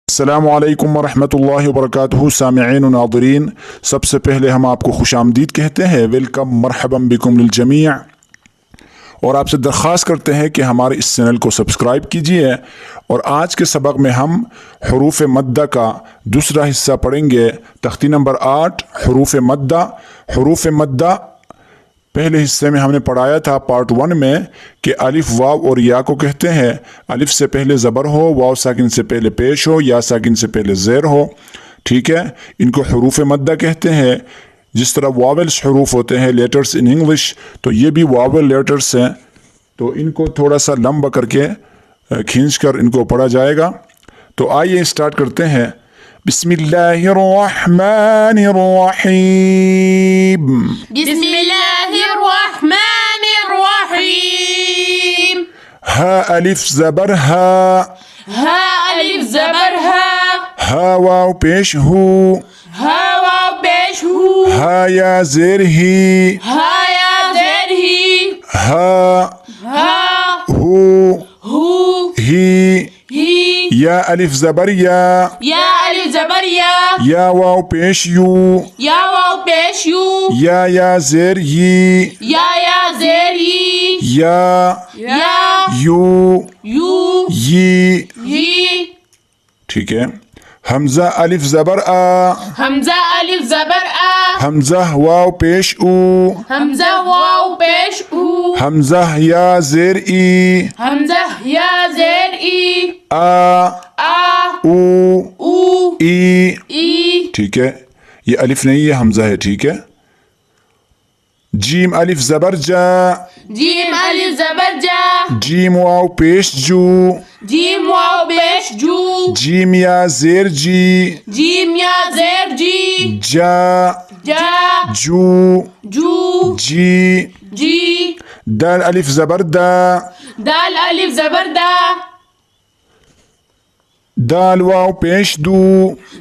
अस्सलामुअलैकुम वरहमतुल्लाहि वबरकातुहू। सामिईन व नाज़रीन, सबसे पहले हम आपको खुशामदीद कहते हैं। वेलकम, मरहबम बिकुम लिल जमीअ। और आपसे दरख्वास्त करते हैं कि हमारे इस चैनल को सब्सक्राइब कीजिए। और आज के सबक में हम हरूफ मद्दा का दूसरा हिस्सा पढ़ेंगे। तख्ती नंबर 8, हरूफ मद्दा। हरूफ मद्दा पहले हिस्से में हमने पढ़ाया था पार्ट 1 में कि अलिफ, वाव और या को कहते हैं। अलिफ से पहले ज़बर हो, वाव साकिन से पहले पेश हो, या साकिन से पहले ज़ेर हो। ठीक है, इनको हरूफ मद्दा कहते हैं। जिस तरह वावेल्स हरूफ होते हैं, लेटर्स इन इंग्लिश, तो ये भी वावेल लेटर्स हैं। तो इनको थोड़ा सा लंबा करके खींच कर इनको पढ़ा जाएगा। तो आइए स्टार्ट करते हैं। बिस्मिल्लाहिर्रहमानिर्रहीम। बिस्मिल्लाहिर्रहमानिर्रहीम। हा अलिफ ज़बर हा। हा अलिफ ज़बर हा। हा वाव पेश हू। हा वाव पेश हू। हा या ज़ेर ही। हा या ज़ेर ही। हा हा हू हू ही। ही। या अलिफ ज़बर या। या अलिफ ज़बर या। या वाव पेश यू। या वाव पेश यू। या ज़ेर यी। या ज़ेर ही। या या यू यू यी। ही। ठीक है। हमजा अलिफ ज़बर आ। हमजा अलिफ ज़बर आ। हमजा वाव पेश ऊ। हमजा वाव पेश ऊ। हमजा या ज़ेर ई। हमजा या ज़ेर ई। आ आ ऊ ऊ ई। ई। ठीक है, ये अलिफ नहीं, ये हमजा है। ठीक है। जीम अलिफ ज़बर जा। जीम अलिफ ज़बर जा। जीम वाव पेश जू। जीम वाव पेश जू। जीम या ज़ेर जी। जीम या ज़ेर जी। जा जा जू जू जी। जी। दाल अलिफ ज़बर दा। दाल अलिफ ज़बर दा। दाल वाव पेश दू।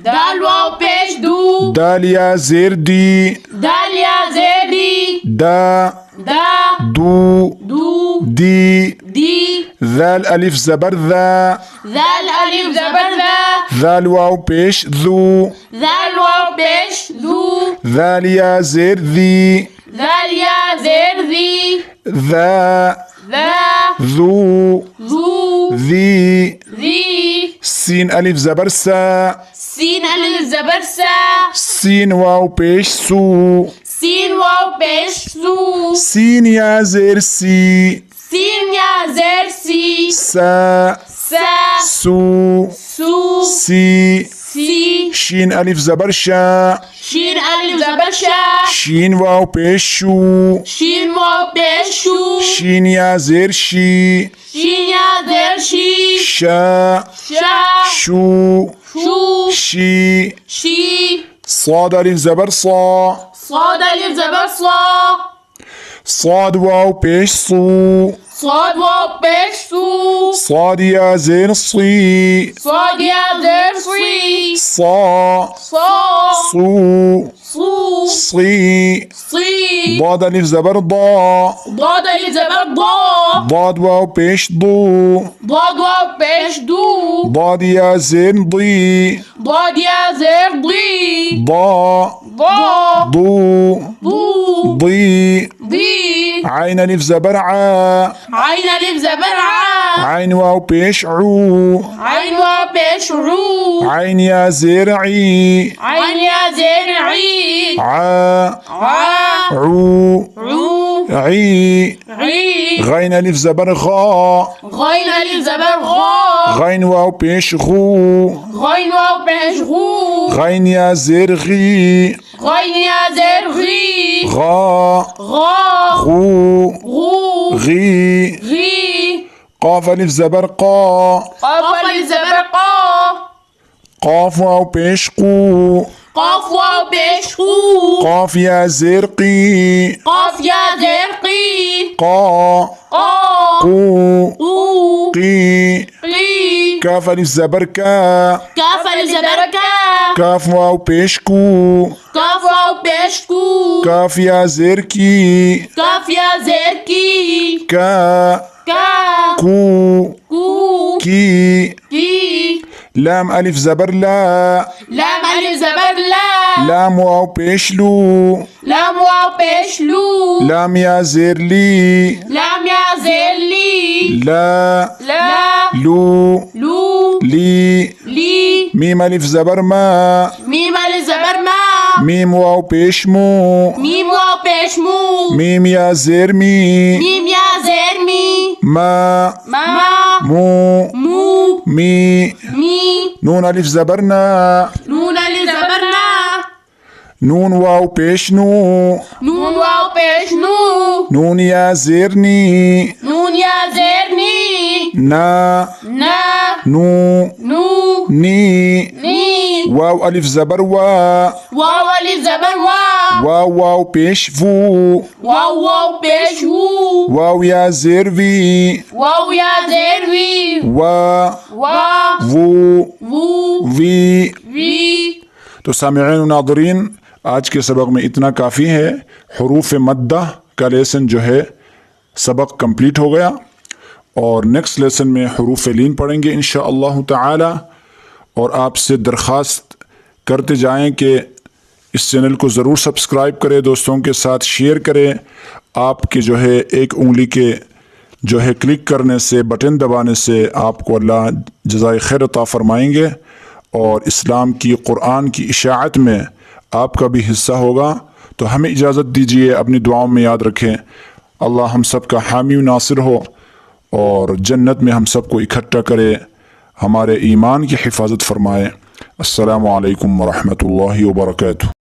दाल वाव पेश दू। दाल या ज़ेर दी। दाल या ज़ेर दी। दा दा दू दू दी। दी। दाल अलिफ ज़बर दा। दाल अलिफ ज़बर दा। दाल वाव पेश दू। दाल वाव पेश दू। दाल या ज़ेर दी। दाल या ज़ेर दी। दा दा दू दू दी। दी। सीन अलिफ ज़बर सा। सीन अलिफ ज़बर सा। सीन वाव पेश सू। सीन वाव पेश सू। सीन या ज़ेर सी। सीन या ज़ेर सी। सा सा सू सू सी। सी। शीन अलिफ ज़बर शा। शीन अलिफ ज़बर शा। शीन वाव पेश शू। शीन वाव पेश शू। शीन या ज़ेर शी। शीन या ज़ेर शी। शा शा शू शू शी। शी। صاد अलिफ ज़बर सा। صاد अलिफ ज़बर सा। صاد वाव पेश सू। صاد वाव पेश सू। صاد या ज़ेर सी। صاد या ज़ेर सी। सा صا सू صو सी। صي. ضاد अलिफ ज़बर दा। ضاد अलिफ ज़बर ضا. ضاد वाव पेश दू। ضاد वाव पेश दू. ضاد या ज़ेर दी। ضاد या ज़ेर दी. ضا ضا दू ضو ضي। ضي. عين अलिफ ज़बर आ। عين अलिफ ज़बर आ. عين वाव पेश ऊ। عين वाव पेश रू. عين या ज़ेर ई। عين या ज़ेर ई. आ ع ऊ عو عي। عي. غين अलिफ ज़बर غا। غين अलिफ ज़बर غا. غين वाव पेश गू। غين वाव पेश गू. غين या ज़ेर गी। غين या ज़ेर غी. غا غا غू غو غي। غي. قاف अलिफ ज़बर क़ा। قاف अलिफ ज़बर क़ा. قاف वाव पेश कू। قاف वाव पेश कू. قاف या ज़ेर की। قاف या ज़ेर की. قا قا قو قو قي। قी. काफ अलिफ ज़बर का। काफ अलिफ ज़बर का. काफ वाव पेश कू। काफ वाव पेश कू. काफ या ज़ेर की। काफ या ज़ेर की. का का कू कू की। की. لام الف زبر لا، لام الف زبر لا، لام واو پیش لو، لام واو پیش لو، لام یا زیر لی، لام یا زیر لی، لا لا لو لو لی، لی، میم الف زبر ما، میم الف زبر ما، میم واو پیش مو، میم واو پیش مو، میم یا زیر می، میم یا زیر می، ما ما مو مو می، می، نون الف زبر نا، نون الف زبر نا، نون واو پیش نو، نون واو پیش نو، نون یا زیر نی، نون یا زیر نی، نا نا نو نو نی، نی، واو الف زبر وا، واو الف زبر وا، واو واو پیش وو، واو واو پیش وو، واو یا زیر وی، واو یا زیر وی، وا وا وو وو وی۔ وی۔ تو سامعین و ناظرین، آج کے سبق میں اتنا کافی ہے۔ حروف مدہ کا لیسن جو ہے سبق کمپلیٹ ہو گیا، اور نیکسٹ لیسن میں حروف لین پڑھیں گے انشاءاللہ تعالی۔ اور آپ سے درخواست کرتے جائیں کہ اس چینل کو ضرور سبسکرائب کریں، دوستوں کے ساتھ شیئر کریں۔ آپ کے جو ہے ایک انگلی کے جو ہے کلک کرنے سے، بٹن دبانے سے آپ کو اللہ جزائے خیر عطا فرمائیں گے، اور اسلام کی، قرآن کی اشاعت میں آپ کا بھی حصہ ہوگا۔ تو ہمیں اجازت دیجیے، اپنی دعاؤں میں یاد رکھیں۔ اللہ ہم سب کا حامی و ناصر ہو، اور جنت میں ہم سب کو اکٹھا کرے، ہمارے ایمان کی حفاظت فرمائے۔ السلام علیکم ورحمۃ اللہ وبرکاتہ۔